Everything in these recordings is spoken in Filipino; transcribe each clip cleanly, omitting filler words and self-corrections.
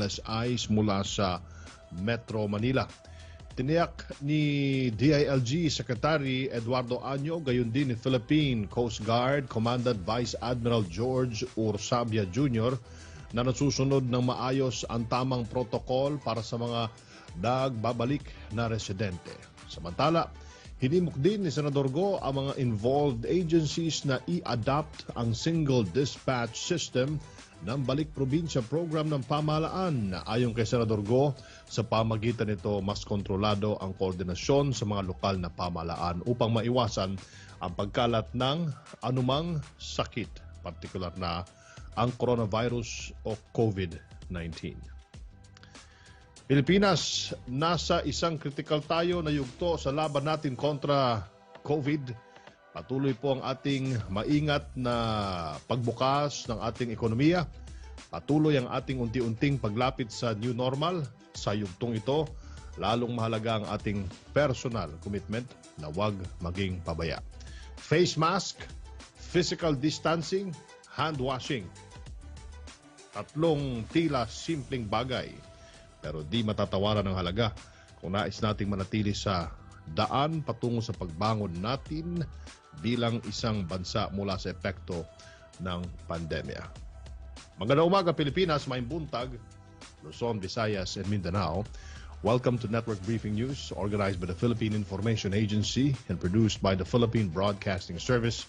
ICE mula sa Metro Manila. Tiniyak ni DILG Secretary Eduardo Año, gayon din ni Philippine Coast Guard Commandant Vice Admiral George Ursabia Jr. na nasusunod ng maayos ang tamang protokol para sa mga nagbabalik na residente. Samantala, hinimok din ni Senador Go ang mga involved agencies na i-adopt ang single dispatch system ng Balik Probinsya program ng pamahalaan. Ayon kay Senador Go, sa pamagitan nito mas kontrolado ang koordinasyon sa mga lokal na pamahalaan upang maiwasan ang pagkalat ng anumang sakit, partikular na ang coronavirus o COVID-19. Pilipinas, nasa isang kritikal tayo na yugto sa laban natin kontra COVID. Patuloy po ang ating maingat na pagbukas ng ating ekonomiya. Patuloy ang ating unti-unting paglapit sa new normal. Sa yugtong ito, lalong mahalaga ang ating personal commitment na huwag maging pabaya. Face mask, physical distancing, hand washing. Tatlong tila simpleng bagay, pero di matatawaran ng halaga kung nais nating manatili sa daan patungo sa pagbangon natin bilang isang bansa mula sa epekto ng pandemya. Magandang umaga Pilipinas, maayong buntag, Luzon, Visayas, and Mindanao. Welcome to Network Briefing News, organized by the Philippine Information Agency and produced by the Philippine Broadcasting Service,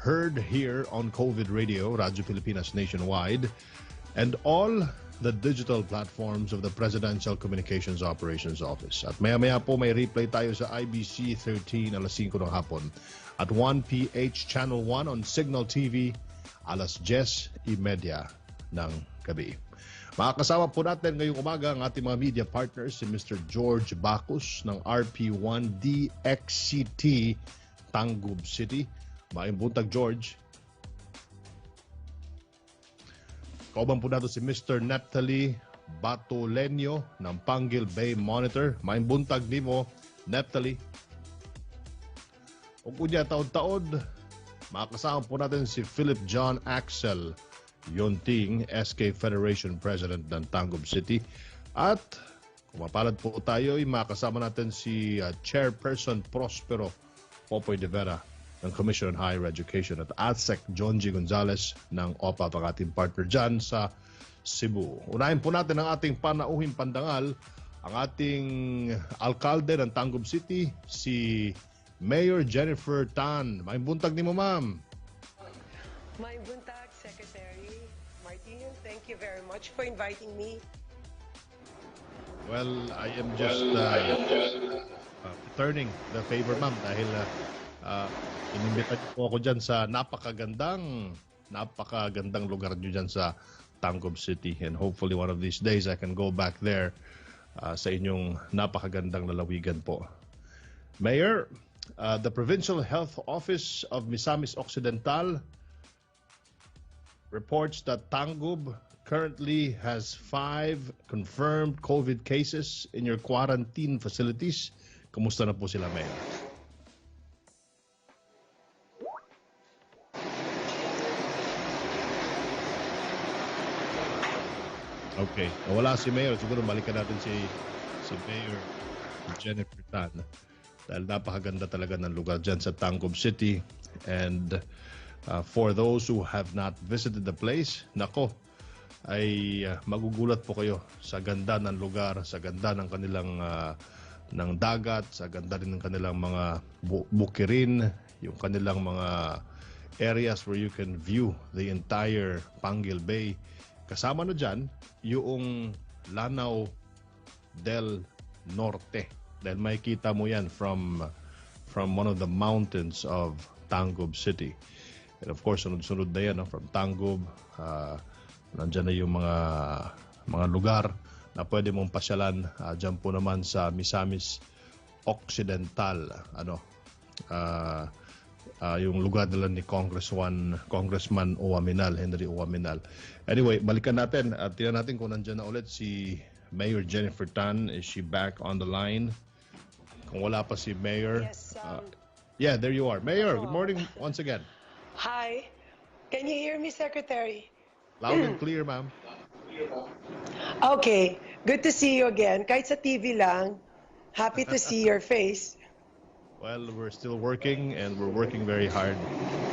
heard here on COVID Radio, Radyo Pilipinas Nationwide, and all the digital platforms of the Presidential Communications Operations Office. At maya-maya po may replay tayo sa IBC 13 alas 5 ng hapon at 1PH Channel 1 on Signal TV alas 10:30 ng gabi. Makakasama po natin ngayong umaga ang ating mga media partners, si Mr. George Bacus ng RP1 DXCT Tangub City. Maayong buntag, George. Kauban po natin si Mr. Neptali Batolenyo ng Panguil Bay Monitor. Maayong buntag ni mo, Neptali. O kunya taon-taon, makakasama po natin si Philip John Axel Yonting, SK Federation President ng Tangub City. At kung mapalad po tayo, makasama natin si Chairperson Prospero Popoy de Vera ng Commission on Higher Education at ASEC John G. Gonzales ng OPA, ang ating partner dyan sa Cebu. Unahin po natin ang ating panauhing pandangal, ang ating alkalde ng Tangub City, si Mayor Jennifer Tan. May buntag ni mo, ma'am. May buntag, Secretary Martin. Thank you very much for inviting me. Well, I am just returning the favor, ma'am, dahil inimbita po ako dyan sa napakagandang lugar nyo dyan sa Tangub City. And hopefully one of these days I can go back there sa inyong napakagandang lalawigan po. Mayor, the Provincial Health Office of Misamis Occidental reports that Tangub currently has 5 confirmed COVID cases in your quarantine facilities. Kumusta na po sila, Mayor? Okay. Wala si Mayor. Siguro balikan natin si Mayor Jennifer Tan. Dahil napakaganda talaga ng lugar dyan sa Tangub City. And for those who have not visited the place, nako, ay magugulat po kayo sa ganda ng lugar, sa ganda ng kanilang ng dagat, sa ganda rin ng kanilang mga bukirin, yung kanilang mga areas where you can view the entire Panguil Bay. Kasama na dyan yung Lanao del Norte. Dahil makikita mo yan from one of the mountains of Tangub City. And of course, sunod-sunod na yan, from Tangub, nandyan na yung mga lugar na pwede mong pasyalan. Dyan po naman sa Misamis Occidental, yung lugar nila ni Congressman Uwaminal, Henry Uwaminal. Anyway, balikan natin at tingnan natin kung nandyan na ulit si Mayor Jennifer Tan. Is she back on the line? Kung wala pa si Mayor. Yes. Yeah, there you are. Mayor, good morning once again. Hi. Can you hear me, Secretary? Loud and clear, ma'am. Okay, good to see you again. Kahit sa TV lang, happy to see your face. Well, we're still working and we're working very hard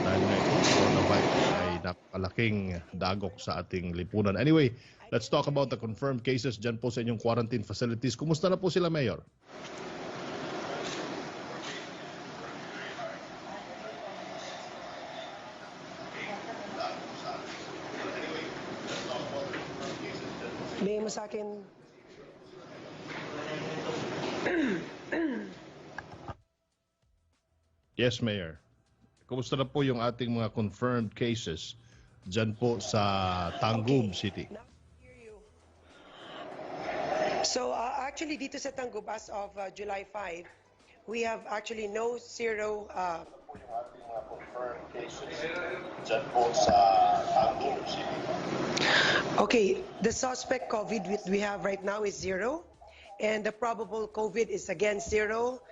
dahil nga itong coronavirus ay napakalaking dagok sa ating lipunan. Anyway, let's talk about the confirmed cases dyan po sa inyong quarantine facilities. Kumusta na po sila, Mayor? Bigay mo sa akin. Yes, Mayor. Kumusta na po yung ating mga confirmed cases dyan po sa Tangub City? Now I hear you. So actually dito sa Tangub as of July 5, we have actually no zero Okay, the suspect COVID we have right now is 0, and the probable COVID is again 0,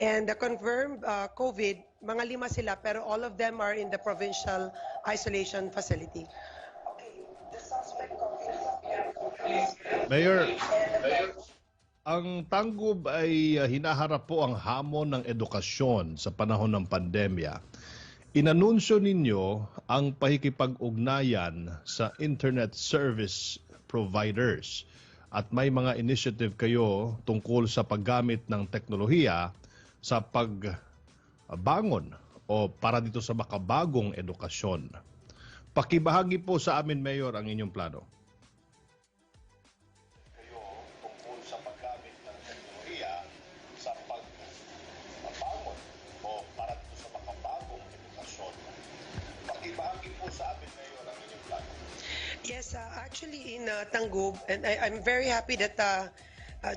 and the confirmed COVID, mga 5 sila, pero all of them are in the provincial isolation facility. Okay, the suspect COVID Mayor, ang Tangub ay hinaharap po ang hamon ng edukasyon sa panahon ng pandemya. Inanunsyo ninyo ang pakikipag-ugnayan sa internet service providers at may mga initiative kayo tungkol sa paggamit ng teknolohiya sa pagbangon o para dito sa makabagong edukasyon. Pakibahagi po sa amin, Mayor, ang inyong plano. Tungkol sa paggamit ng teknolohiya sa pagbangon o para dito sa makabagong edukasyon. Pakibahagi po sa amin, Mayor, ang inyong plano. Yes, actually in Tangub, and I'm very happy that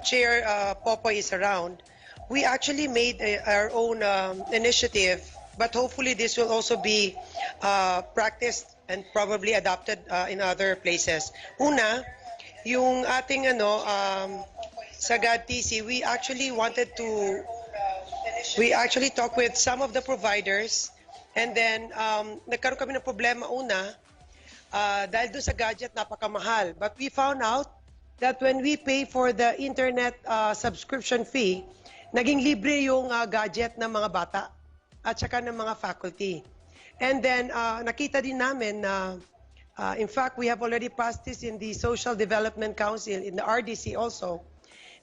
Chair Popoy is around. We actually made our own initiative, but hopefully this will also be practiced and probably adopted in other places. Una, yung ating sa GAD-TC, we actually talked with some of the providers, and then nagkaroon kami ng problema una dahil doon sa gadget napakamahal. But we found out that when we pay for the internet subscription fee, naging libre yung gadget ng mga bata at saka ng mga faculty. And then nakita din namin na in fact we have already passed this in the Social Development Council, in the RDC also,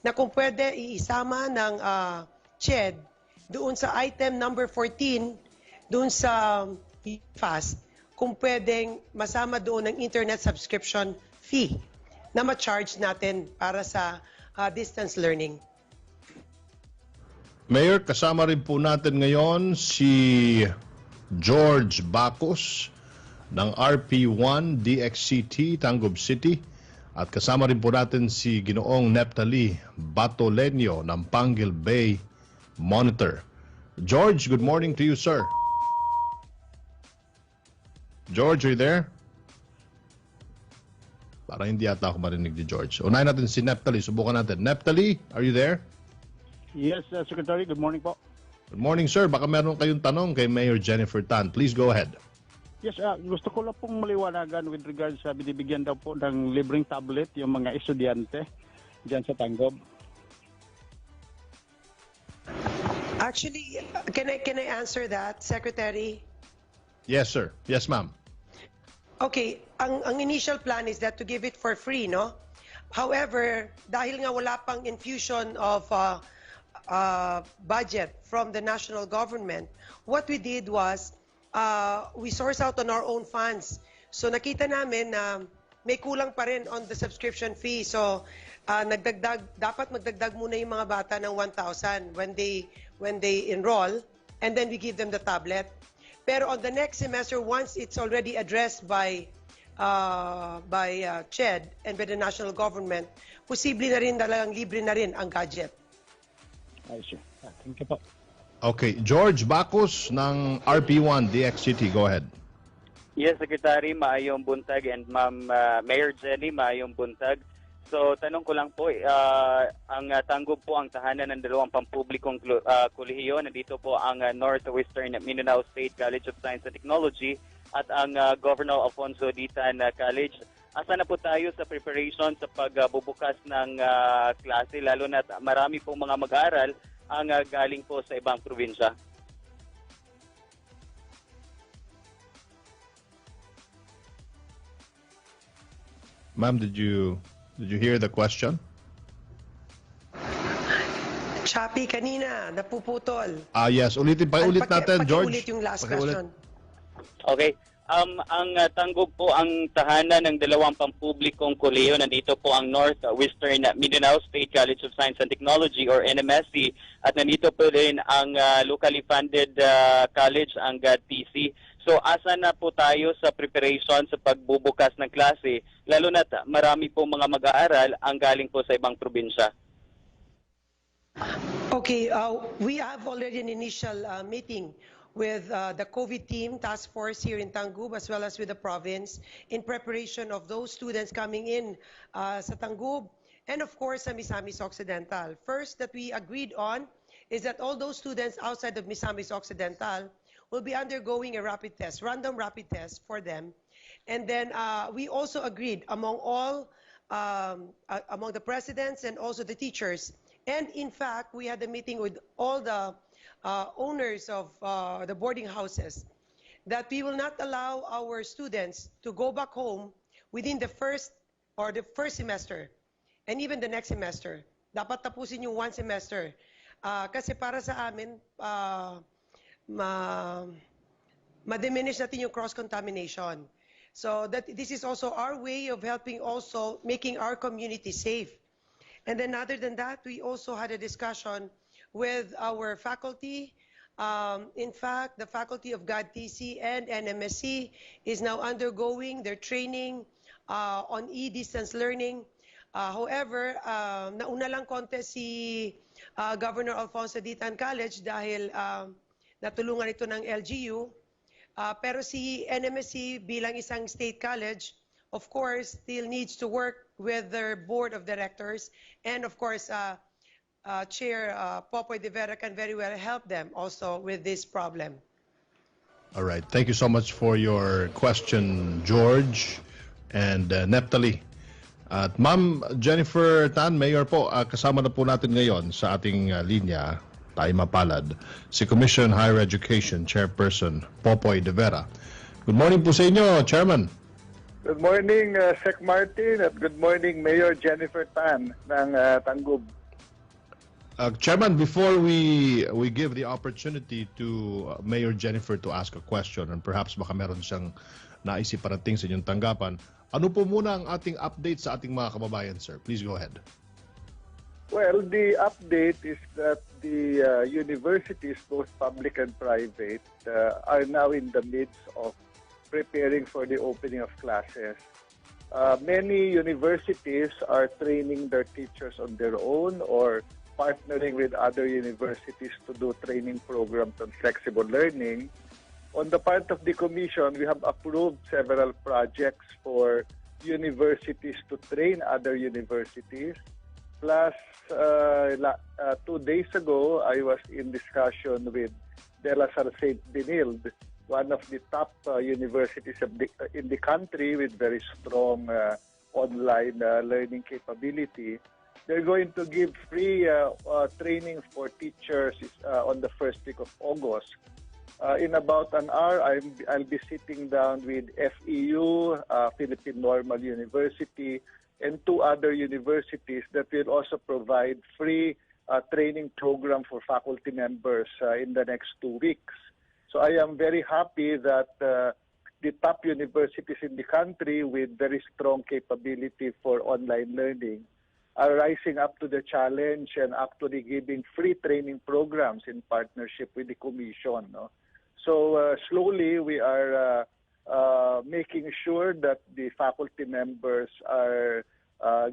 na kung pwede iisama ng CHED doon sa item number 14 doon sa FAST, kung pwedeng masama doon ng internet subscription fee na ma-charge natin para sa distance learning. Mayor, kasama rin po natin ngayon si George Bacos ng RP1 DXCT, Tangub City. At kasama rin po natin si Ginoong Neptali Batolenyo ng Panguil Bay Monitor. George, good morning to you, sir. George, are you there? Parang hindi yata ako marinig ni George. Unahin natin si Neptali. Subukan natin. Neptali, are you there? Yes, Secretary. Good morning po. Good morning, sir. Baka meron kayong tanong kay Mayor Jennifer Tan. Please go ahead. Yes, gusto ko lang pong maliwanagan with regards sa binibigyan daw po ng libreng tablet yung mga estudyante dyan sa Tangub. Actually, can I answer that, Secretary? Yes, sir. Yes, ma'am. Okay, ang initial plan is that to give it for free, no? However, dahil nga wala pang infusion of budget from the national government, what we did was we source out on our own funds. So nakita namin na may kulang pa rin on the subscription fee. So dapat magdagdag muna yung mga bata ng 1,000 when they enroll, and then we give them the tablet. Pero on the next semester, once it's already addressed by CHED and by the national government, posible na rin talagang libre na rin ang gadget. Ay, sir. Thank you po. Okay, George Bacos ng RP1 DXCT. Go ahead. Yes, Secretary, maayong buntag, and Ma'am Mayor Jenny, maayong buntag. So, tanong ko lang po, ang Tangub po ang tahanan ng dalawang pampublikong kolehiyo. Nandito po ang Northwestern Mindanao State College of Science and Technology at ang Governor Alfonso Ditan College. asa na po tayo sa preparation sa pagbubukas ng klase, lalo na marami pong mga mag-aaral ang galing po sa ibang probinsya. Ma'am, did you hear the question? Chappy, kanina, napuputol. Yes, ulit natin, George. Pakiulit yung last Pakiulit. question. Okay. Ang Tanggob po ang tahanan ng dalawang pampublikong kolehiyo. Nandito po ang Northwestern Mindanao State College of Science and Technology or NMSC at nandito po rin ang locally funded college, ang GAD-TC. So asa na po tayo sa preparation sa pagbubukas ng klase, lalo na marami po mga mag-aaral ang galing po sa ibang probinsya. Okay, we have already an initial meeting with the COVID team task force here in Tangub as well as with the province in preparation of those students coming in sa Tangub and of course sa Misamis Occidental. First that we agreed on is that all those students outside of Misamis Occidental will be undergoing a rapid test, random rapid test for them. And then we also agreed among all, among the presidents and also the teachers. And in fact, we had a meeting with all the owners of the boarding houses that we will not allow our students to go back home within the first semester and even the next semester. Dapat tapusin yung one semester. Kasi para sa amin, ma-diminish natin yung cross-contamination. So this is also our way of helping also making our community safe. And then other than that, we also had a discussion with our faculty. In fact, the faculty of GAD-TC and NMSC is now undergoing their training on e-distance learning. However, nauna lang konti si Governor Alfonso Ditan College dahil natulungan ito ng LGU. Pero si NMSC bilang isang state college, of course, still needs to work with their board of directors. And of course, Chair Popoy de Vera can very well help them also with this problem. All right. Thank you so much for your question, George and Neptali. At Ma'am Jennifer Tan, Mayor po, kasama na po natin ngayon sa ating linya, tayo mapalad, si Commission Higher Education Chairperson Popoy de Vera. Good morning po sa inyo, Chairman. Good morning, Sec Martin, at good morning, Mayor Jennifer Tan ng Tangub. Chairman, before we give the opportunity to Mayor Jennifer to ask a question and perhaps baka meron siyang naisip parating sa inyong tanggapan, ano po muna ang ating update sa ating mga kababayan, sir? Please go ahead. Well, the update is that the universities, both public and private, are now in the midst of preparing for the opening of classes. Many universities are training their teachers on their own or partnering with other universities to do training programs on flexible learning. On the part of the Commission, we have approved several projects for universities to train other universities. Plus, 2 days ago, I was in discussion with De La Salle St. Benilde, one of the top universities in the country with very strong online learning capability. They're going to give free training for teachers on the first week of August. In about an hour, I'll be sitting down with FEU, Philippine Normal University, and 2 other universities that will also provide free training program for faculty members in the next 2 weeks. So I am very happy that the top universities in the country with very strong capability for online learning are rising up to the challenge and actually giving free training programs in partnership with the Commission. No? So slowly we are making sure that the faculty members are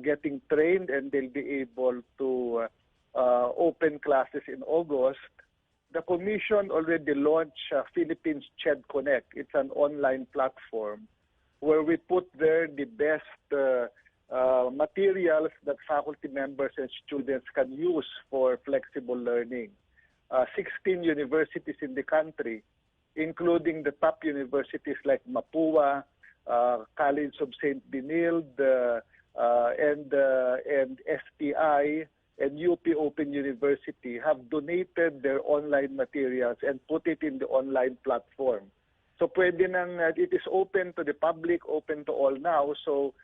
getting trained and they'll be able to open classes in August. The Commission already launched Philippines CHED Connect. It's an online platform where we put there the best materials that faculty members and students can use for flexible learning. 16 universities in the country, including the top universities like Mapua, College of St. Benilde, and STI and UP Open University have donated their online materials and put it in the online platform. So pwede nang, it is open to the public, open to all now. So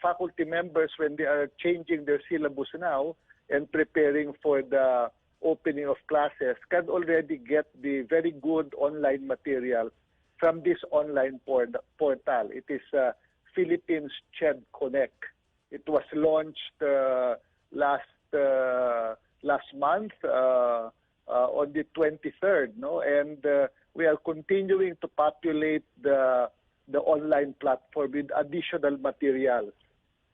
faculty members, when they are changing their syllabus now and preparing for the opening of classes, can already get the very good online material from this online portal. It is Philippines CHED Connect. It was launched last month on the 23rd, no? And we are continuing to populate the online platform with additional materials.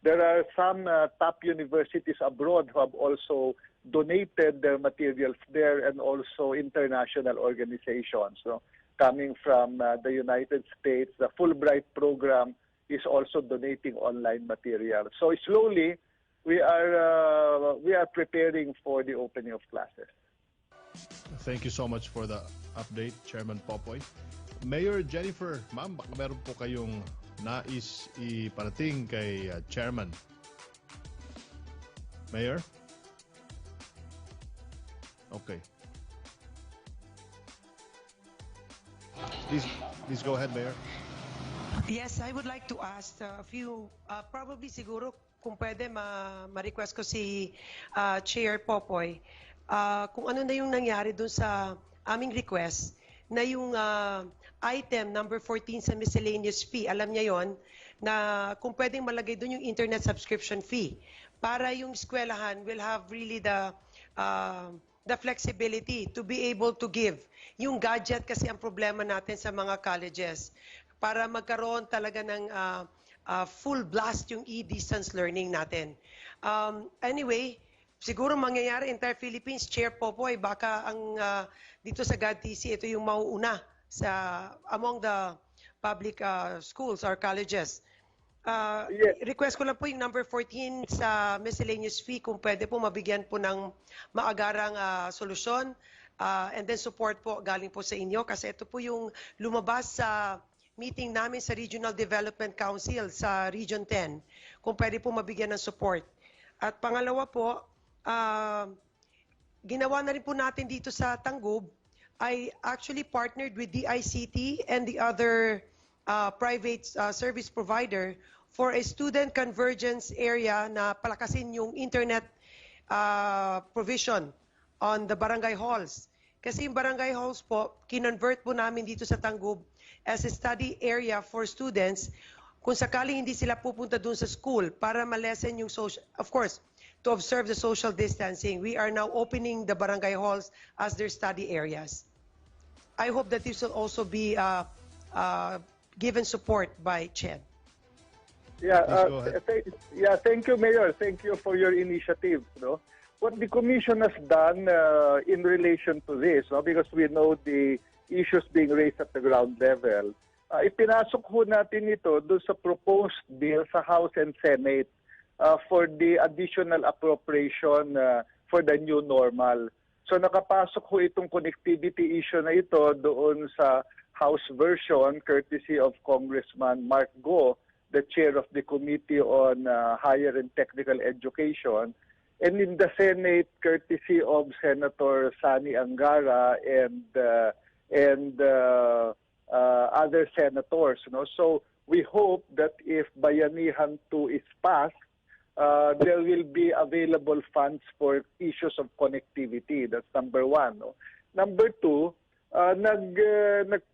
There are some top universities abroad who have also donated their materials there, and also international organizations. So coming from the United States, the Fulbright program is also donating online material. So slowly, we are preparing for the opening of classes. Thank you so much for the update, Chairman Popoy. Mayor Jennifer, ma'am, baka meron po kayong nais iparating kay Chairman. Mayor? Okay. Please go ahead, Mayor. Yes, I would like to ask a few, probably siguro kung pwede ma-request ko si Chair Popoy, kung ano na yung nangyari dun sa aming request na yung item number 14 sa miscellaneous fee, alam niya yon, na kung pwedeng malagay dun yung internet subscription fee para yung eskwelahan will have really the flexibility to be able to give yung gadget, kasi ang problema natin sa mga colleges para magkaroon talaga ng full blast yung e-distance learning natin. Anyway, siguro mangyayari entire Philippines, Chair Popoy, baka ang dito sa GAD-TC, ito yung mauuna sa among the public schools or colleges. Request ko lang po yung number 14 sa miscellaneous fee, kung pwede po mabigyan po ng maagarang solusyon, and then support po galing po sa inyo, kasi ito po yung lumabas sa meeting namin sa Regional Development Council sa Region 10, kung pwede po mabigyan ng support. At pangalawa po, ginawa na rin po natin dito sa Tangub, I actually partnered with DICT and the other private service provider for a student convergence area na palakasin yung internet provision on the barangay halls. Kasi yung barangay halls po, kinonvert po namin dito sa Tangub as a study area for students kung sakaling hindi sila pupunta dun sa school para malesen yung social, of course, to observe the social distancing. We are now opening the barangay halls as their study areas. I hope that this will also be given support by CHED. Thank you, Mayor. Thank you for your initiative. No? What the Commission has done in relation to this, no? Because we know the issues being raised at the ground level, ipinasok ho natin ito doon sa proposed bill sa House and Senate for the additional appropriation for the new normal. So nakapasok ho itong connectivity issue na ito doon sa House version, courtesy of Congressman Mark Go, the chair of the Committee on Higher and Technical Education, and in the Senate, courtesy of Senator Sani Angara and other senators. No? So we hope that if Bayanihan 2 is passed, there will be available funds for issues of connectivity. That's number one. No? Number two,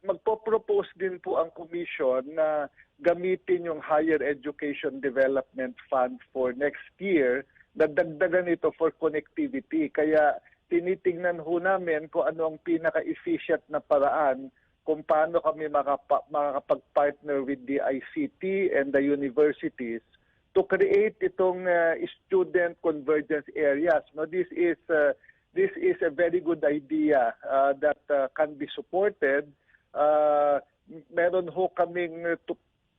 magpo-propose din po ang Commission na gamitin yung Higher Education Development Fund for next year, na dagdagan ito for connectivity. Kaya tinitingnan ho namin kung ano ang pinaka-efficient na paraan kung paano kami makakapag-partner with the ICT and the universities to create itong student convergence areas. No, this is a very good idea that can be supported. Meron ho kaming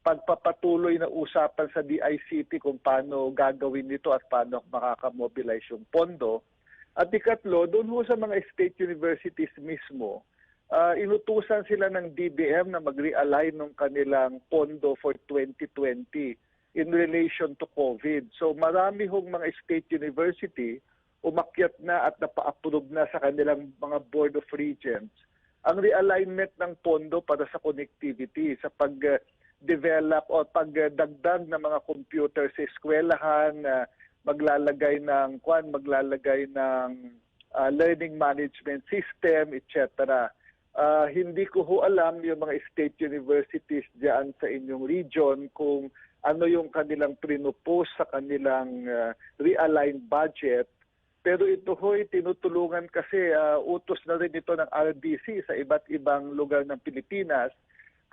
pagpapatuloy na usapan sa DICT kung paano gagawin nito at paano makakamobilize yung pondo. At ikatlo, doon ho sa mga state universities mismo, inutusan sila ng DBM na mag-realign ng kanilang pondo for 2020 in relation to COVID. So marami hong mga state university umakyat na at napa-approve na sa kanilang mga Board of Regents ang realignment ng pondo para sa connectivity, sa pag-develop o pagdagdag ng mga computer sa eskwelahan, maglalagay ng learning management system, etc. Hindi ko ho alam yung mga state universities diyan sa inyong region kung ano yung kanilang prinupose sa kanilang realigned budget. Pero ito ho'y tinutulungan kasi utos na rin ito ng RDC sa iba't ibang lugar ng Pilipinas.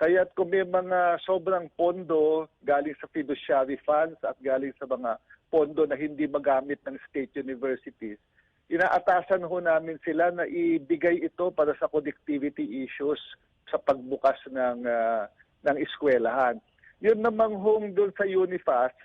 Kaya kung may mga sobrang pondo galing sa fiduciary funds at galing sa mga pondo na hindi magamit ng state universities, inaatasan ho namin sila na ibigay ito para sa connectivity issues sa pagbukas ng eskwelahan. Yun namang home doon sa Unifast,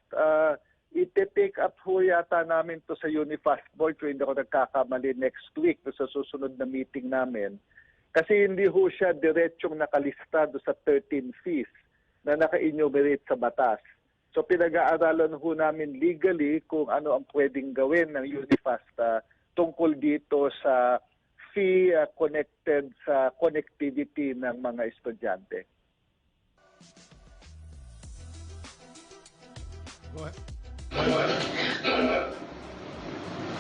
ite-take up ho yata namin to sa Unifast board kung hindi ako nagkakamali next week sa susunod na meeting namin. Kasi hindi ho siya diretsyong nakalista doon sa 13 fees na naka-enumerate sa batas. So pinag-aaralan ho namin legally kung ano ang pwedeng gawin ng Unifast tungkol dito sa fee connected sa connectivity ng mga estudyante. Go ahead.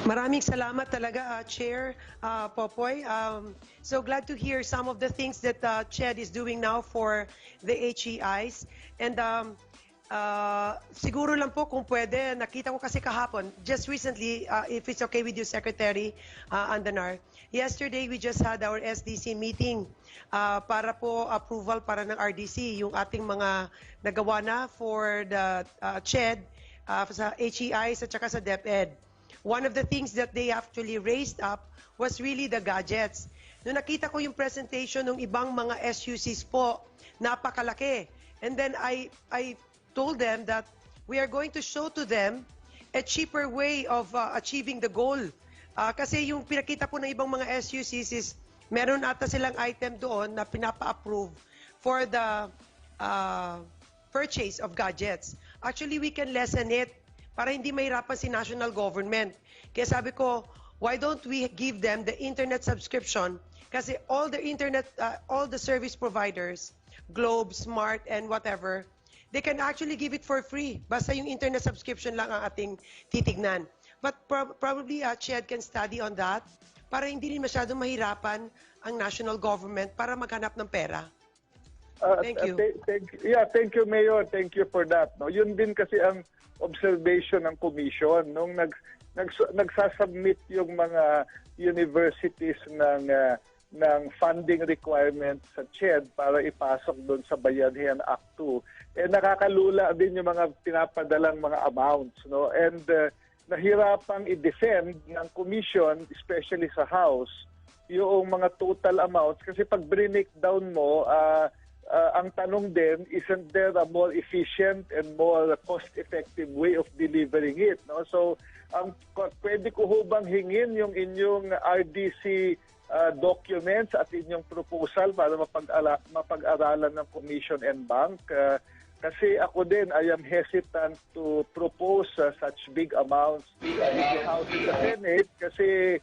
Maraming salamat talaga, Chair Popoy. So glad to hear some of the things that CHED is doing now for the HEIs. And siguro lang po kung pwede, nakita ko kasi kahapon, just recently, if it's okay with you, Secretary Andanar, yesterday we just had our SDC meeting para po approval para ng RDC, yung ating mga nagawa na for the CHED, sa HEIs at saka sa DepEd. One of the things that they actually raised up was really the gadgets. Noong nakita ko yung presentation ng ibang mga SUCs po, napakalaki. And then I told them that we are going to show to them a cheaper way of achieving the goal. Kasi yung pinakita po ng ibang mga SUCs is meron ata silang item doon na pinapa-approve for the purchase of gadgets. Actually, we can lessen it para hindi mahirapan si national government. Kaya sabi ko, why don't we give them the internet subscription? Kasi all the internet, all the service providers, Globe, Smart, and whatever, they can actually give it for free. Basta yung internet subscription lang ang ating titignan. But probably CHED can study on that para hindi rin masyadong mahirapan ang national government para maghanap ng pera. Thank you. Thank you, Mayor. Thank you for that. No, yun din kasi ang observation ng commission nung nagsasubmit yung mga universities ng funding requirements sa CHED para ipasok doon sa Bayanihan Act 2. Nakakalula din yung mga pinapadalang mga amounts, no? And nahirapang i-defend ng commission, especially sa House, yung mga total amounts kasi pag break down mo, ang tanong din, isn't there a more efficient and more cost-effective way of delivering it? No? So, pwede ko ho bang hingin yung inyong RDC documents at inyong proposal para mapag-aralan ng Commission and Bank? Kasi ako din, I am hesitant to propose such big amounts in the House and the Senate kasi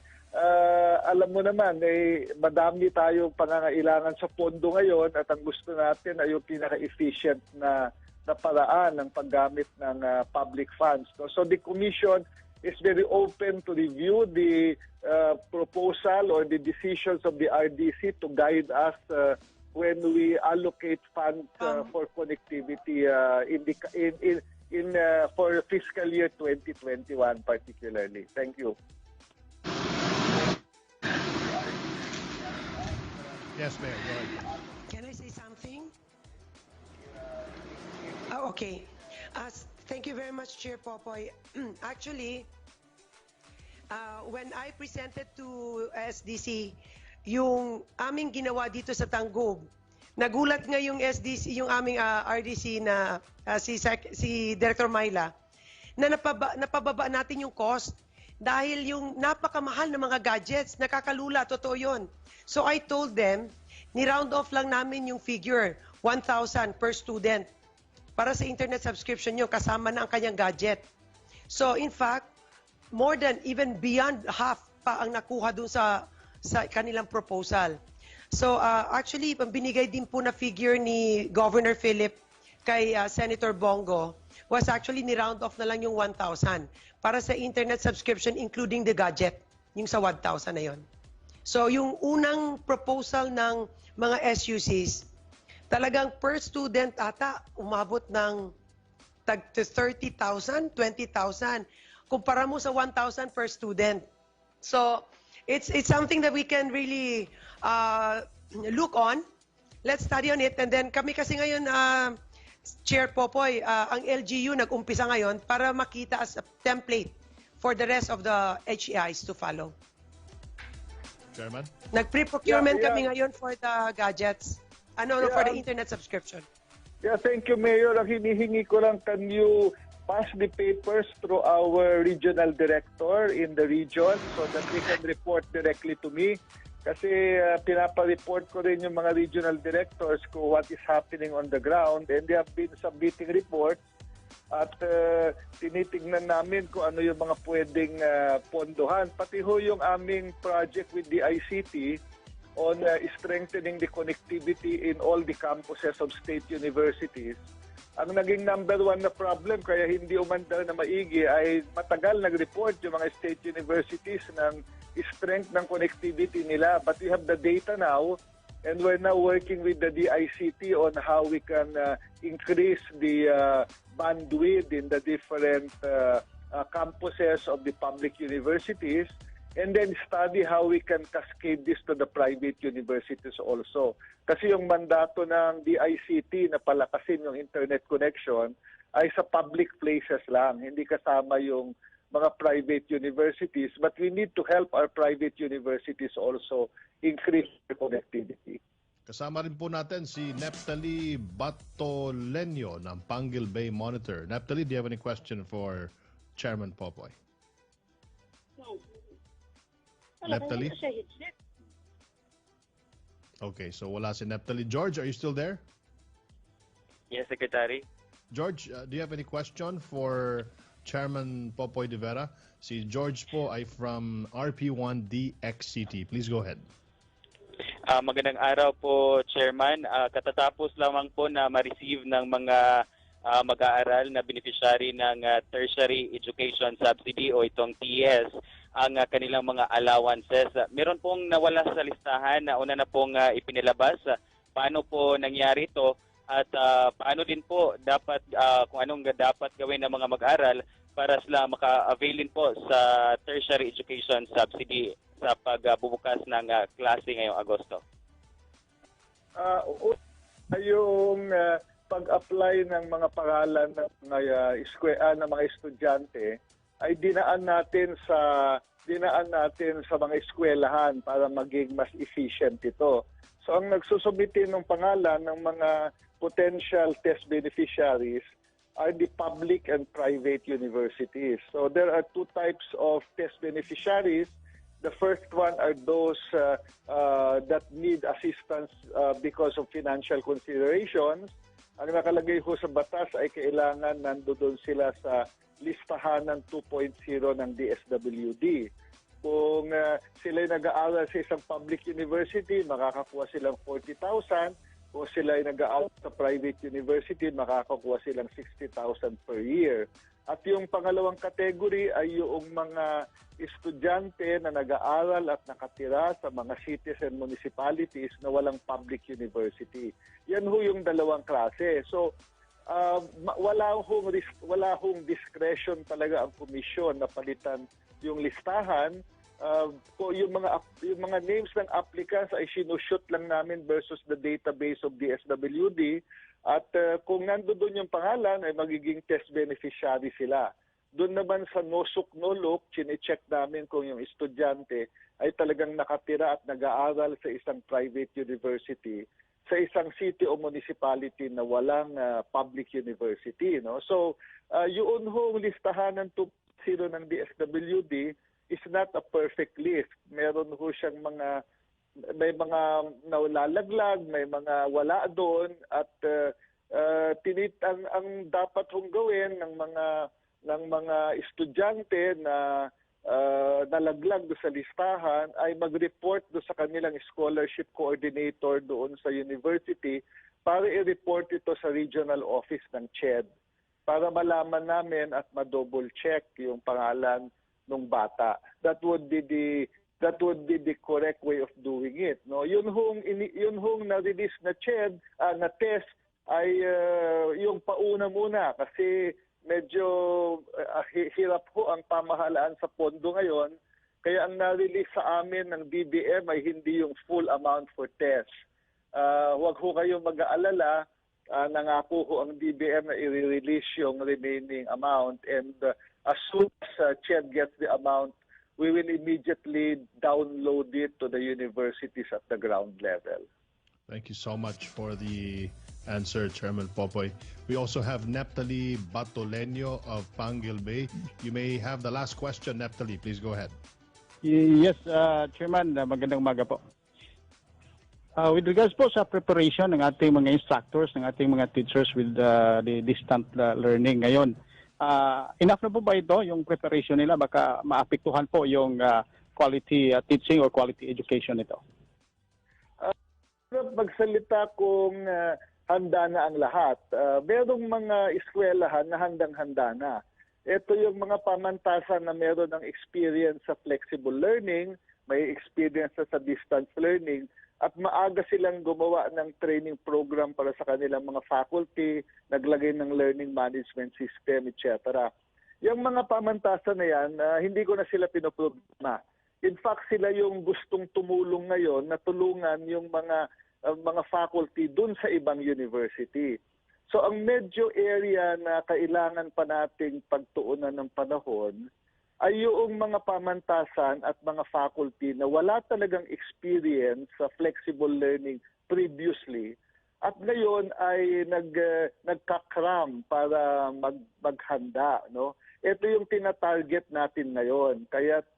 alam mo naman, madami tayong pangangailangan sa pondo ngayon at ang gusto natin ay yung pinaka-efficient na paraan ng paggamit ng public funds. No? So the Commission is very open to review the proposal or the decisions of the RDC to guide us when we allocate funds for connectivity for fiscal year 2021 particularly. Thank you. Yes, Mayor. Go ahead. Can I say something? Oh, okay. Thank you very much, Chair Popoy. Actually, when I presented to SDC yung aming ginawa dito sa Tangub, nagulat nga yung SDC, yung aming RDC na si Director Myla, na napababa natin yung cost. dahil yung napakamahal ng mga gadgets, nakakalula, totoo yun. So I told them, ni-round off lang namin yung figure, 1,000 per student. Para sa internet subscription nyo, kasama na ang kanyang gadget. So in fact, more than even beyond half pa ang nakuha dun sa kanilang proposal. So actually, binigay din po na figure ni Governor Philip kay Senator Bongo was actually ni-round off na lang yung 1,000 para sa internet subscription including the gadget, yung sa 1,000 na yon. So yung unang proposal ng mga SUCs, talagang per student ata umabot ng tag 30,000, 20,000. Kumpara mo sa 1,000 per student. So it's something that we can really look on. Let's study on it. And then kami kasi ngayon, Chair Popoy, ang LGU nag-umpisa ngayon para makita as a template for the rest of the HEIs to follow. Chairman? Nag-pre-procurement Yeah. kami ngayon for the gadgets. For the internet subscription. Yeah, thank you, Mayor. Ang hinihingi ko lang, can you pass the papers through our regional director in the region so that they can report directly to me? Kasi pinapa-report ko rin yung mga regional directors ko what is happening on the ground, and they have been submitting reports at tinitingnan namin kung ano yung mga pwedeng pondohan. Pati ho yung aming project with the ICT on strengthening the connectivity in all the campuses of state universities. Ang naging number one na problem kaya hindi umandar na maigi ay matagal nag-report yung mga state universities ng strength ng connectivity nila. But we have the data now, and we're now working with the DICT on how we can increase the bandwidth in the different campuses of the public universities, and then study how we can cascade this to the private universities also. Kasi yung mandato ng DICT na palakasin yung internet connection ay sa public places lang, hindi kasama yung mga private universities, but we need to help our private universities also increase the connectivity. Kasama rin po natin si Neptali Batolenyo ng Panguil Bay Monitor. Neptali, do you have any question for Chairman Popoy? Neptali? Okay, so wala si Neptali. George, are you still there? Yes, Secretary. George, do you have any question for Chairman Popoy de Vera? Si George po ay from RP1DXCT. Please go ahead. Magandang araw po, Chairman. Katatapos lamang po na ma-receive ng mga mag-aaral na beneficiary ng tertiary education subsidy o itong TES ang kanilang mga allowances. Meron pong nawala sa listahan na una na pong ipinilabas. Paano po nangyari ito? At paano din po dapat kung anong dapat gawin ng mga mag-aral para sila maka-availin po sa tertiary education subsidy sa pagbubukas ng klase ngayong Agosto? Yung pag-apply ng mga pangalan ng mga estudyante ay dinaan natin sa mga eskwelahan para maging mas efficient ito. So ang nagsusubmiti ng pangalan ng mga potential test beneficiaries are the public and private universities. So there are two types of test beneficiaries. The first one are those that need assistance because of financial considerations. Ang nakalagay ho sa batas ay kailangan nandoon sila sa listahan ng 2.0 ng DSWD. Kung sila ay nag-aaral sa isang public university, makakakuha silang 40,000. Kung sila ay nag-aaral sa private university, makakakuha silang 60,000 per year. At yung pangalawang category ay yung mga estudyante na nag-aaral at nakatira sa mga cities and municipalities na walang public university. Yan ho yung dalawang klase. So, wala hong discretion talaga ang komisyon na palitan yung listahan. Yung mga names ng applicants ay sinushoot lang namin versus the database of DSWD. At kung nandoon yung pangalan ay magiging test beneficiary sila. Doon naman sa no-suk, no-look, chine-check namin kung yung estudyante ay talagang nakatira at nag-aaral sa isang private university, sa isang city o municipality na walang public university. No? So, yun hong listahan ng 2.0 1.0 ng DSWD is not a perfect list. Meron ho siyang may mga naulalaglag, may mga wala doon, at ang dapat hong gawin ng mga estudyante na nalaglag do sa listahan ay mag-report do sa kanilang scholarship coordinator doon sa university para i-report ito sa regional office ng CHED para malaman namin at ma-double check yung pangalan ng bata. That would be the correct way of doing it. No, yun hong na-release na CHED na test ay yung pauna muna kasi medyo hirap po ang pamahalaan sa pondo ngayon. Kaya ang na-release sa amin ng DBM ay hindi yung full amount for test. Huwag ho kayong mag-aalala. Nangako ho ang DBM na i-release yung remaining amount. And as soon as CHED gets the amount, we will immediately download it to the universities at the ground level. Thank you so much for the answer, Chairman Popoy. We also have Neptali Batoleño of Panguil Bay. You may have the last question, Neptali. Please go ahead. Yes, Chairman, magandang umaga po. With regards po sa preparation ng ating mga instructors, ng ating mga teachers with the distant learning ngayon, enough na po ba ito, yung preparation nila? Baka maapektuhan po yung quality teaching or quality education nito? Magsalita kung handa na ang lahat. Merong mga eskwelahan na handang-handa na. Ito yung mga pamantasan na meron ng experience sa flexible learning, may experience sa distance learning, at maaga silang gumawa ng training program para sa kanilang mga faculty, naglagay ng learning management system, etc. Yung mga pamantasan na yan, hindi ko na sila pinoproblema. In fact, sila yung gustong tumulong ngayon na tulungan yung mga faculty dun sa ibang university. So ang medyo area na kailangan pa nating pagtuunan ng panahon ay yung mga pamantasan at mga faculty na wala talagang experience sa flexible learning previously at ngayon ay nagkakram para maghanda, no? Ito yung tinatarget natin ngayon. Kaya't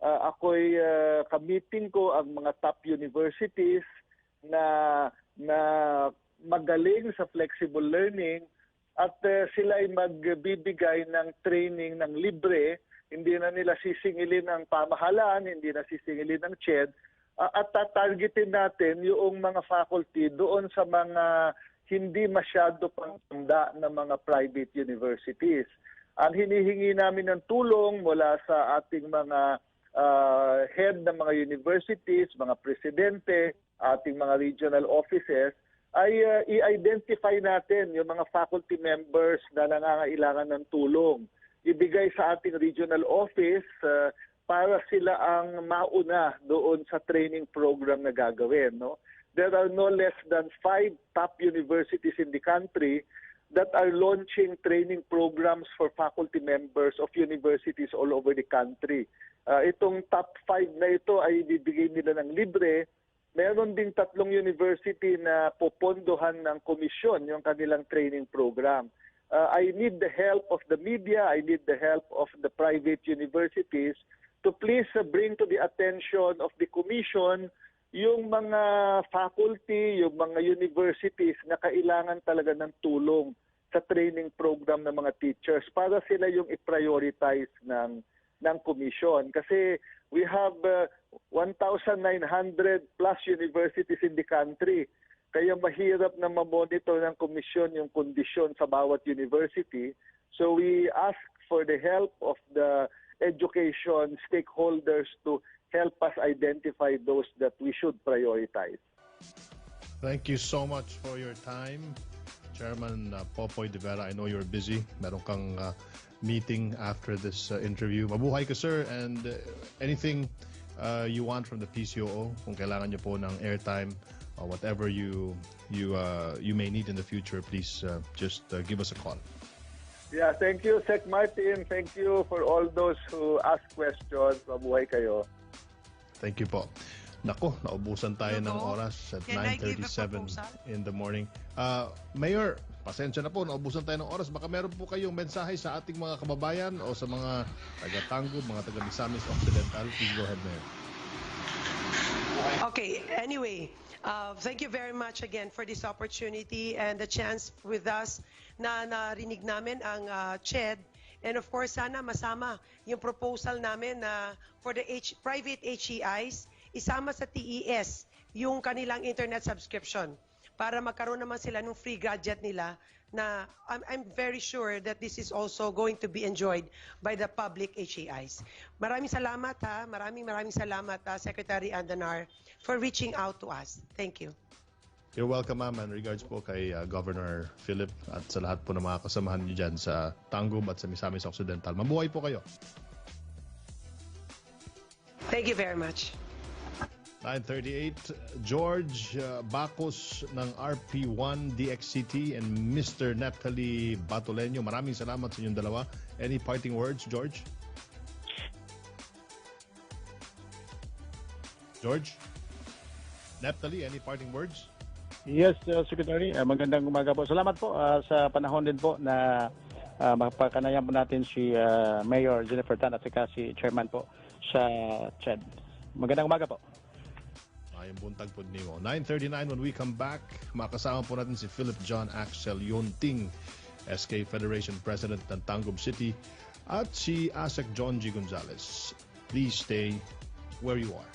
ako'y ka-meeting ko ang mga top universities na magaling sa flexible learning at sila ay magbibigay ng training ng libre. Hindi na nila sisingilin ng pamahalaan, hindi na sisingilin ng CHED, at tatargetin natin yung mga faculty doon sa mga hindi masyado pangtanda na mga private universities. Ang hinihingi namin ng tulong mula sa ating mga head ng mga universities, mga presidente, ating mga regional offices, ay i-identify natin yung mga faculty members na nangangailangan ng tulong. Ibigay sa ating regional office para sila ang mauna doon sa training program na gagawin. No? There are no less than 5 top universities in the country that are launching training programs for faculty members of universities all over the country. Itong top 5 na ito ay ibibigay nila ng libre. Meron ding 3 university na popondohan ng komisyon yung kanilang training program. I need the help of the media, I need the help of the private universities to please bring to the attention of the commission yung mga faculty, yung mga universities na kailangan talaga ng tulong sa training program ng mga teachers para sila yung i-prioritize ng commission. Kasi we have 1,900 plus universities in the country. Kaya mahirap na ma-monitor ng komisyon yung kondisyon sa bawat university. So we ask for the help of the education stakeholders to help us identify those that we should prioritize. Thank you so much for your time, Chairman Popoy de Vera. I know you're busy. Meron kang meeting after this interview. Mabuhay ka, sir, and anything you want from the PCOO, kung kailangan niyo po ng airtime, whatever you may need in the future, please just give us a call. Yeah, thank you, Sec Martin. Thank you for all those who ask questions. Mabuhay kayo. Thank you po. Nako, naubusan tayo ng oras at Can I give a 9:37 proposal? in the morning. Mayor, pasensya na po, naubusan tayo ng oras. Baka meron po kayong mensahe sa ating mga kababayan o sa mga taga-Tangub, mga taga-Misamis Occidental. Please go ahead, Mayor. Okay, anyway, thank you very much again for this opportunity and the chance with us na narinig namin ang CHED. And of course, sana masama yung proposal namin na for the private HEIs, isama sa TES yung kanilang internet subscription para magkaroon naman sila ng free gadget nila na I'm very sure that this is also going to be enjoyed by the public HEIs. Maraming salamat ha. Maraming salamat Secretary Andanar for reaching out to us. Thank you. You're welcome, ma'am, and regards po kay Governor Philip at sa lahat po ng mga kasamahan niyo dyan sa Tangub at sa Misamis Occidental. Mabuhay po kayo. Thank you very much. 9:38, George Bacos ng RP1 DXCT and Mr. Natalie Batoleño. Maraming salamat sa inyong dalawa. Any parting words, George? George? Natalie, any parting words? Yes, Secretary. Magandang umaga po. Salamat po sa panahon din po na mapakanayan po natin si Mayor Jennifer Tan at saka si Chairman po sa CHED. Magandang umaga po. Yung buntag po nimo. 9:39 when we come back, makasama po natin si Philip John Axel Yonting, SK Federation President ng Tangub City, at si ASEC John G. Gonzales. Please stay where you are.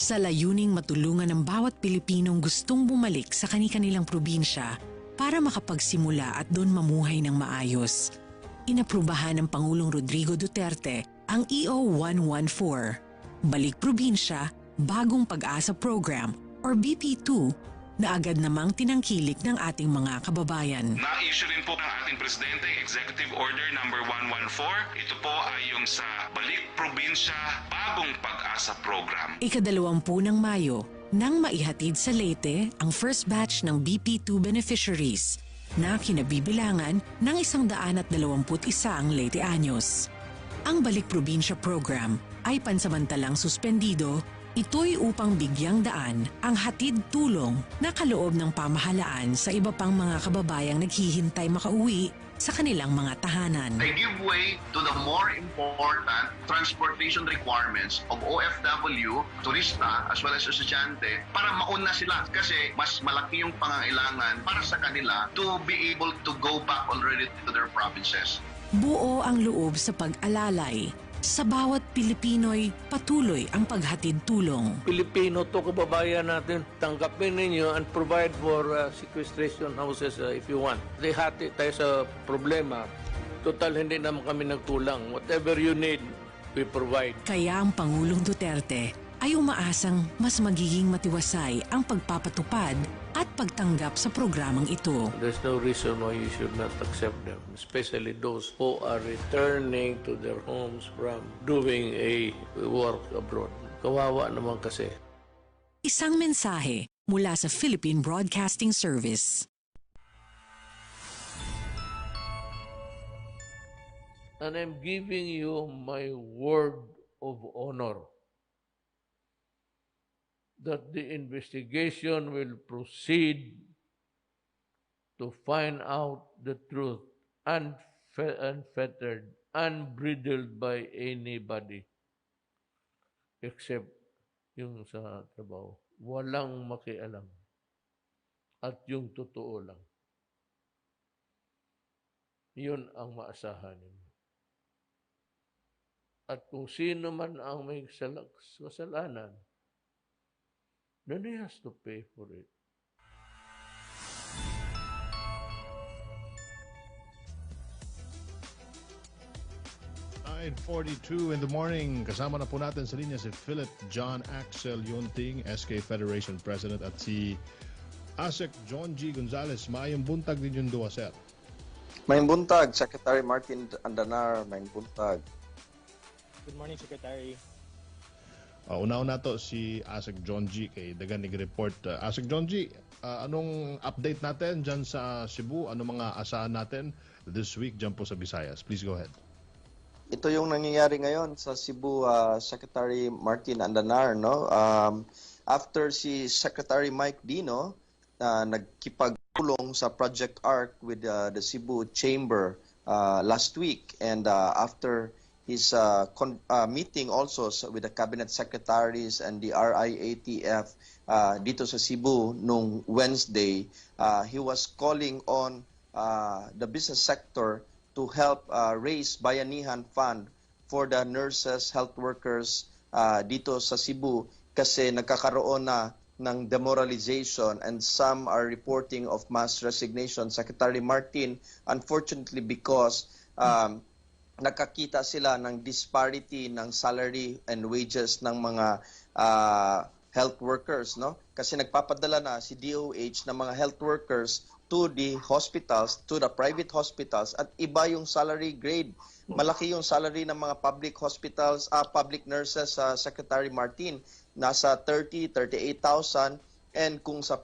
Sa layuning matulungan ng bawat Pilipinong gustong bumalik sa kani-kanilang probinsya para makapagsimula at doon mamuhay ng maayos, inaprubahan ng Pangulong Rodrigo Duterte ang EO 114, Balik Probinsya, Bagong Pag-asa Program or BP2 na agad namang tinangkilik ng ating mga kababayan. Na-issue rin po ng ating Presidente Executive Order number 114. Ito po ay yung sa Balik Probinsya Bagong Pag-asa Program. Ika-20 ng Mayo, nang maihatid sa Leyte ang first batch ng BP2 beneficiaries na kinabibilangan ng 121 Leyteanos. Ang Balik Probinsya Program ay pansamantalang suspendido. Ito'y upang bigyang daan ang hatid tulong na kaloob ng pamahalaan sa iba pang mga kababayang naghihintay makauwi sa kanilang mga tahanan. They give way to the more important transportation requirements of OFW, turista, as well as estudyante para mauna sila kasi mas malaki yung pangangailangan para sa kanila to be able to go back already to their provinces. Buo ang loob sa pag-alalay. Sa bawat Pilipino'y patuloy ang paghatid tulong. Pilipino to kababayan natin, tanggapin ninyo and provide for sequestration houses if you want. They hati tayo sa problema. Total, hindi naman kami nagkulang. Whatever you need, we provide. Kaya ang Pangulong Duterte ay umaasang mas magiging matiwasay ang pagpapatupad at pagtanggap sa programang ito. There's no reason why you should not accept them, especially those who are returning to their homes from doing a work abroad. Kawawa naman kasi. Isang mensahe mula sa Philippine Broadcasting Service. And I'm giving you my word of honor that the investigation will proceed to find out the truth, unfettered, unbridled by anybody except yung sa trabaho. Walang makialam. At yung totoo lang. Yun ang maasahan ninyo. At kung sino man ang may kasalanan, then he has to pay for it. (9:42 in the morning). Kasama na po natin sa linya si Philip John Axel Yonting, SK Federation President, at si ASEC John G. Gonzales. Maayong buntag din yung duwa, sir. Maayong buntag, Secretary Martin Andanar. Maayong buntag. Good morning, Secretary. Una-una to si Asek John G. kay Dagan Report. Asek John G, anong update natin dyan sa Cebu? Ano mga asahan natin this week dyan po sa Visayas? Please go ahead. Ito yung nangyayari ngayon sa Cebu, Secretary Martin Andanar, no? After si Secretary Mike Dino nagkipagtulong sa Project ARC with the Cebu Chamber last week, and after his meeting also with the cabinet secretaries and the RIATF dito sa Cebu nung Wednesday, he was calling on the business sector to help raise Bayanihan Fund for the nurses, health workers dito sa Cebu kasi nagkakaroon na ng demoralization and some are reporting of mass resignation. Secretary Martin, unfortunately, because nakakita sila ng disparity ng salary and wages ng mga health workers, no? Kasi nagpapadala na si DOH ng mga health workers to the hospitals, to the private hospitals, at iba yung salary grade. Malaki yung salary ng mga public hospitals, public nurses sa Secretary Martin, nasa 38,000, and kung sa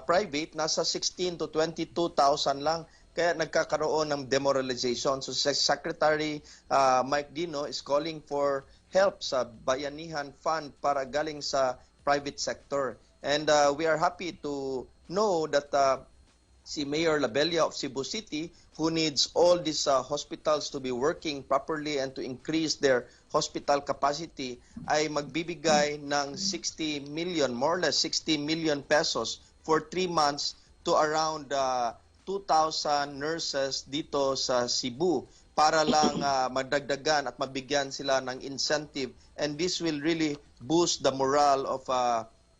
private, nasa 16 to 22,000 lang. Kaya nagkakaroon ng demoralization. So Secretary Mike Dino is calling for help sa Bayanihan Fund para galing sa private sector. And we are happy to know that si Mayor Labella of Cebu City, who needs all these hospitals to be working properly and to increase their hospital capacity, ay magbibigay ng 60 million, more or less 60 million pesos for 3 months to around 2,000 nurses dito sa Cebu para lang madagdagan at mabigyan sila ng incentive, and this will really boost the morale of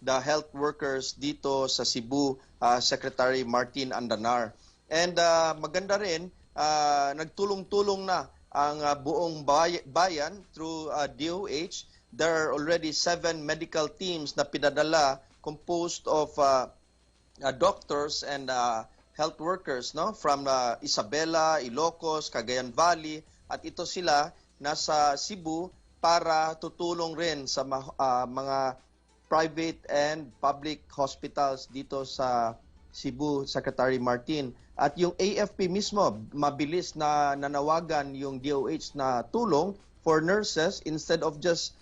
the health workers dito sa Cebu, Secretary Martin Andanar. And maganda rin, nagtulong-tulong na ang buong bayan through DOH. There are already 7 medical teams na pinadala composed of doctors and health workers, no, from Isabela, Ilocos, Cagayan Valley, at ito sila nasa Cebu para tutulong rin sa mga private and public hospitals dito sa Cebu, Secretary Martin. At yung AFP mismo, mabilis na nanawagan yung DOH na tulong for nurses instead of just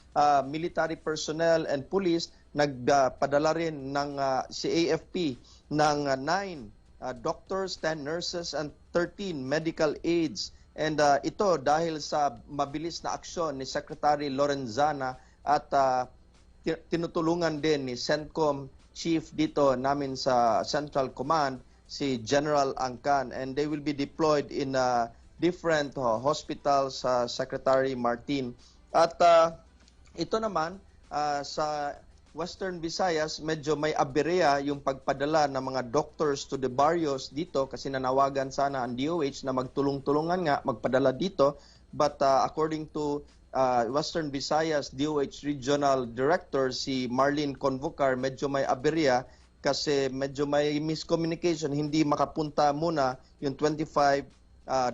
military personnel and police. Nagpadala rin ng si AFP ng 9 doctors, 10 nurses, and 13 medical aides. And ito dahil sa mabilis na aksyon ni Secretary Lorenzana at tinutulungan din ni CENTCOM Chief dito namin sa Central Command, si General Angkan. And they will be deployed in different hospitals, Secretary Martin. At ito naman, sa Western Visayas, medyo may aberya yung pagpadala ng mga doctors to the barrios dito kasi nanawagan sana ang DOH na magtulong-tulungan nga, magpadala dito. But according to Western Visayas DOH Regional Director, si Marlene Convocar, medyo may aberya kasi medyo may miscommunication. Hindi makapunta muna yung 25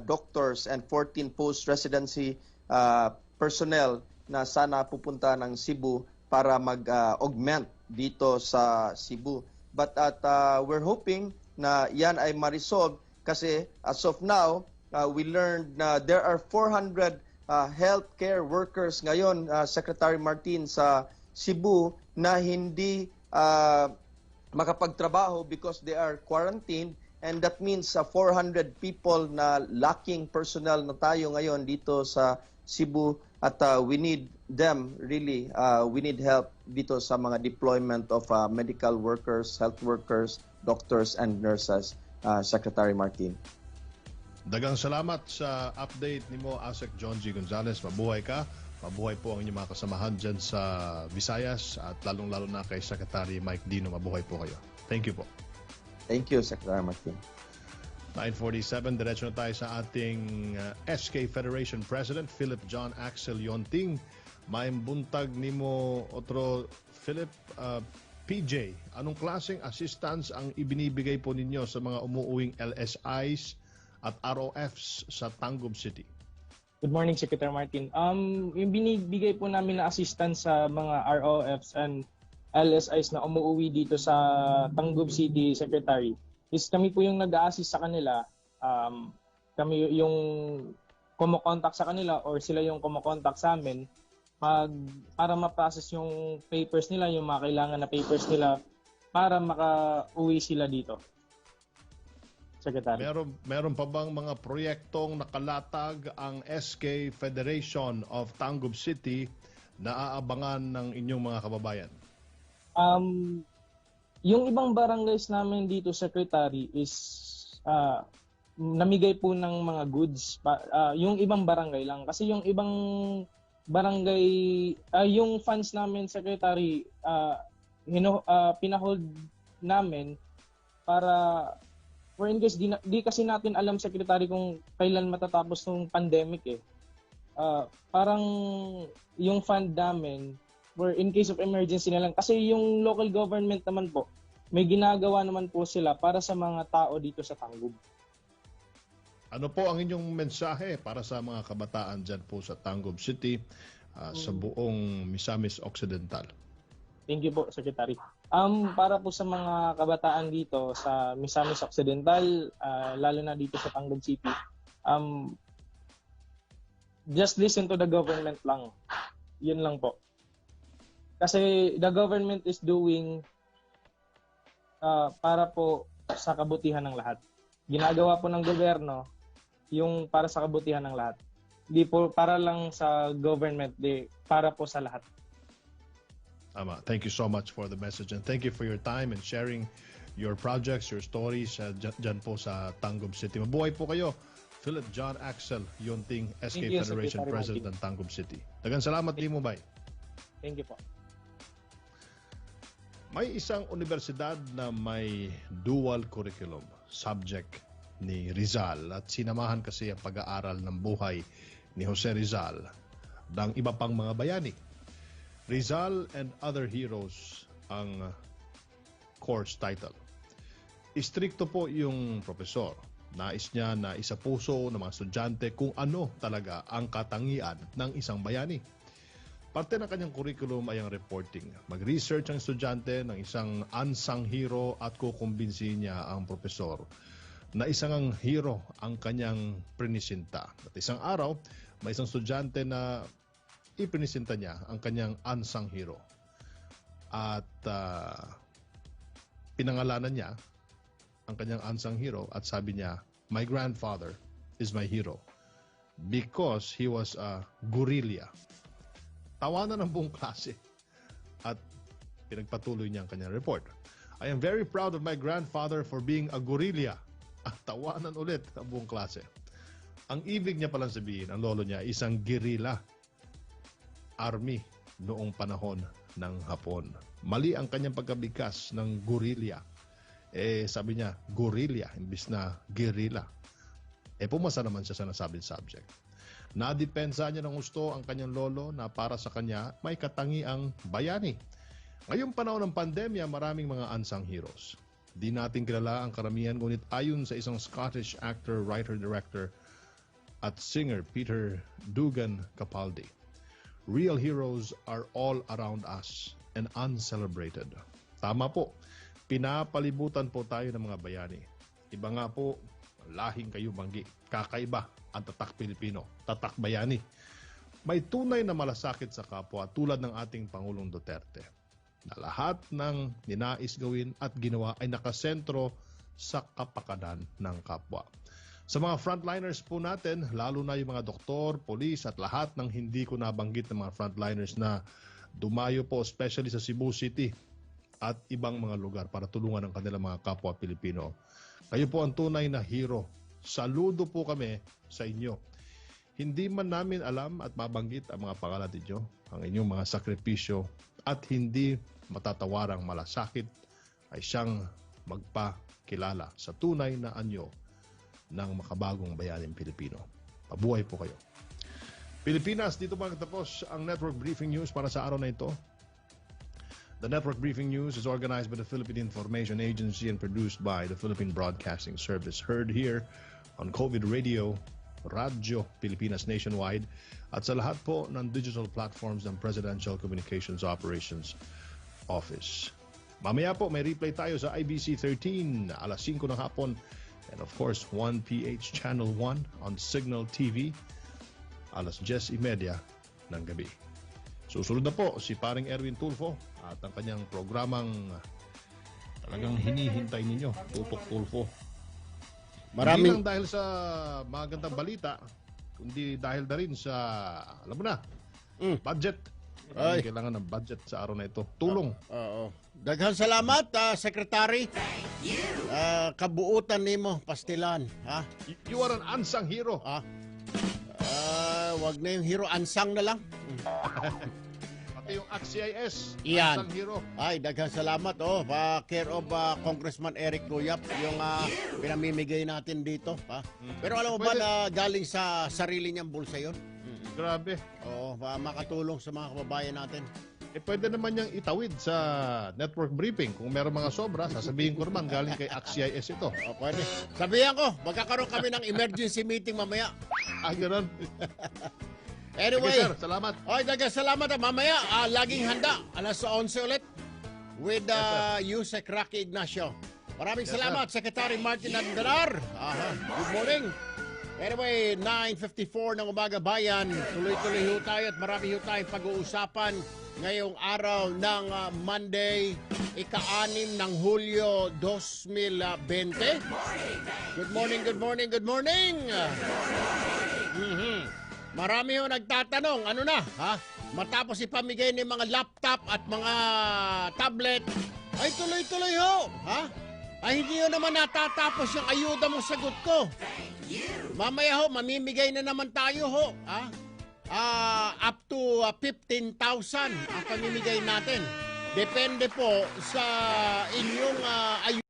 doctors and 14 post-residency personnel na sana pupunta ng Cebu para mag-augment dito sa Cebu. But we're hoping na yan ay ma-resolve kasi as of now, we learned na there are 400 healthcare workers ngayon, Secretary Martin, sa Cebu na hindi makapagtrabaho because they are quarantined, and that means 400 people na lacking personnel na tayo ngayon dito sa Cebu. At we need them, really, we need help dito sa mga deployment of medical workers, health workers, doctors, and nurses, Secretary Martin. Dagang salamat sa update ni mo, Asek John G. Gonzales. Mabuhay ka. Mabuhay po ang inyong mga kasamahan dyan sa Visayas at lalong-lalo na kay Secretary Mike Dino. Mabuhay po kayo. Thank you po. Thank you, Secretary Martin. 9:47, diretso na tayo sa ating SK Federation President, Philip John Axel Yonting. May buntag ni mo, otro, Philip, PJ, anong klaseng assistance ang ibinibigay po ninyo sa mga umuuwing LSIs at ROFs sa Tangub City? Good morning, Secretary Martin. Yung binibigay po namin na assistance sa mga ROFs and LSIs na umuwi dito sa Tangub City, Secretary, is kami po yung nag-a-assist sa kanila. Kami yung kumokontak sa kanila or sila yung kumokontak sa amin para ma-process yung papers nila, yung mga kailangan na papers nila para maka-uwi sila dito. Secretary. Meron pa bang mga proyektong nakalatag ang SK Federation of Tangub City na aabangan ng inyong mga kababayan? Yung ibang barangays namin dito, Secretary, is namigay po ng mga goods. Yung ibang barangay lang. Kasi yung ibang barangay, yung funds namin, Secretary, pinahold namin para for in case di kasi natin alam, Secretary, kung kailan matatapos ng pandemic eh. Parang yung fund namin for in case of emergency na lang. Kasi yung local government naman po, may ginagawa naman po sila para sa mga tao dito sa Tangub. Ano po ang inyong mensahe para sa mga kabataan dyan po sa Tangub City, sa buong Misamis Occidental? Thank you po, Secretary. Para po sa mga kabataan dito sa Misamis Occidental, lalo na dito sa Tangub City, just listen to the government lang. Yun lang po. Kasi the government is doing para po sa kabutihan ng lahat. Ginagawa po ng gobyerno yung para sa kabutihan ng lahat. Di po para lang sa government, di para po sa lahat. Tama. Thank you so much for the message and thank you for your time and sharing your projects, your stories dyan po sa Tangub City. Mabuhay po kayo. Philip John Axel Yunting, SK Federation President ng Tangub City. Dagan salamat din mo, bay. Thank you po. May isang universidad na may dual curriculum subject ni Rizal at sinamahan kasi ang pag-aaral ng buhay ni Jose Rizal ng iba pang mga bayani. Rizal and Other Heroes ang course title. Istrikto po yung profesor. Nais niya na isapuso ng mga estudyante kung ano talaga ang katangian ng isang bayani. Parte ng kanyang curriculum ay ang reporting. Mag-research ang estudyante ng isang unsung hero at kukumbinsi niya ang profesor na isang hero ang kanyang prinisinta. At isang araw, may isang estudyante na ipinisinta niya ang kanyang unsung hero. At pinangalanan niya ang kanyang unsung hero at sabi niya, "My grandfather is my hero because he was a guerrilla." Tawanan ng buong klase at pinagpatuloy niya ang kanyang report. "I am very proud of my grandfather for being a guerrilla." At tawanan ulit ang buong klase. Ang ibig niya palang sabihin, ang lolo niya, isang guerrilla army noong panahon ng Hapon. Mali ang kanyang pagkabigkas ng guerrilla. Sabi niya, guerrilla, imbis na guerrilla. Pumasa naman siya sa nasabing subject. Nadepensa niya ng gusto ang kanyang lolo na para sa kanya may katangiang bayani. Ngayong panahon ng pandemya, maraming mga unsung heroes. Di natin kilala ang karamihan, ngunit ayon sa isang Scottish actor, writer, director at singer Peter Dugan Capaldi, real heroes are all around us and uncelebrated. Tama po, pinapalibutan po tayo ng mga bayani. Iba nga po, lahing kayo banggi. Kakaiba ang tatak Pilipino, tatak bayani. May tunay na malasakit sa kapwa tulad ng ating Pangulong Duterte, na lahat ng ninais gawin at ginawa ay nakasentro sa kapakanan ng kapwa. Sa mga frontliners po natin, lalo na yung mga doktor, polis at lahat ng hindi ko nabanggit ng mga frontliners na dumayo po especially sa Cebu City at ibang mga lugar para tulungan ang kanilang mga kapwa Pilipino. Kayo po ang tunay na hero. Saludo po kami sa inyo. Hindi man namin alam at mabanggit ang mga pangalan ninyo, ang inyong mga sakripisyo at hindi matatawarang malasakit ay siyang magpakilala sa tunay na anyo ng makabagong bayaning Pilipino. Pabuhay po kayo. Pilipinas, dito pa nagtapos ang Network Briefing News para sa araw na ito. The Network Briefing News is organized by the Philippine Information Agency and produced by the Philippine Broadcasting Service. Heard here on COVID Radio Radyo Pilipinas Nationwide at sa lahat po ng digital platforms ng Presidential Communications Operations Office. Mamaya po may replay tayo sa IBC 13 alas 5 ng hapon and of course 1PH Channel 1 on Signal TV alas 10:30 ng gabi. Susunod na po si paring Erwin Tulfo at ang kanyang programang talagang hinihintay ninyo, Tutok Tulfo. Hindi lang dahil sa magandang balita, kundi dahil na rin sa, alam mo na, budget. Kailangan ng budget sa araw na ito. Tulong. Oo. Daghang salamat, Secretary. Kabuutan nimo pastilan. Ha? You are an unsung hero. Wag na yung hero, ansang na lang. Pati yung ACT-CIS, Iyan. unsung hero. Ay, daghang salamat. Care of Congressman Eric Goyap, yung pinamimigay natin dito. Ha? Pero alam mo ba na galing sa sarili niyang bulsa yun? Grabe. Oo, makatulong sa mga kababayan natin. Pwede naman niyang itawid sa network briefing. Kung meron mga sobra, sasabihin ko naman galing kay ACT-CIS ito. Pwede. Sabihan ko, magkakaroon kami ng emergency meeting mamaya. Ganun. Anyway. Okay, sir, salamat. Daghang salamat. Mamaya, laging handa. Alas 11 ulit with Yusek Rocky Ignacio. Maraming salamat, Secretary Martin Andanar. Good morning. Anyway, 9:54 ng umaga bayan. Tuloy-tuloy ho tayo at marami ho tayong pag-uusapan ngayong araw ng Monday, ika-6 ng Hulyo 2020. Good morning, good morning, good morning. Marami ho nagtatanong, ano na, ha? Matapos ipamigay ng mga laptop at mga tablet, ay tuloy-tuloy ho, ha? Ay hindi ho naman natatapos yung ayuda mong sagot ko. Mamaya ho, mamimigay na naman tayo ho, ha? Up to 15,000 ang pamimigay natin. Depende po sa inyong ayuda.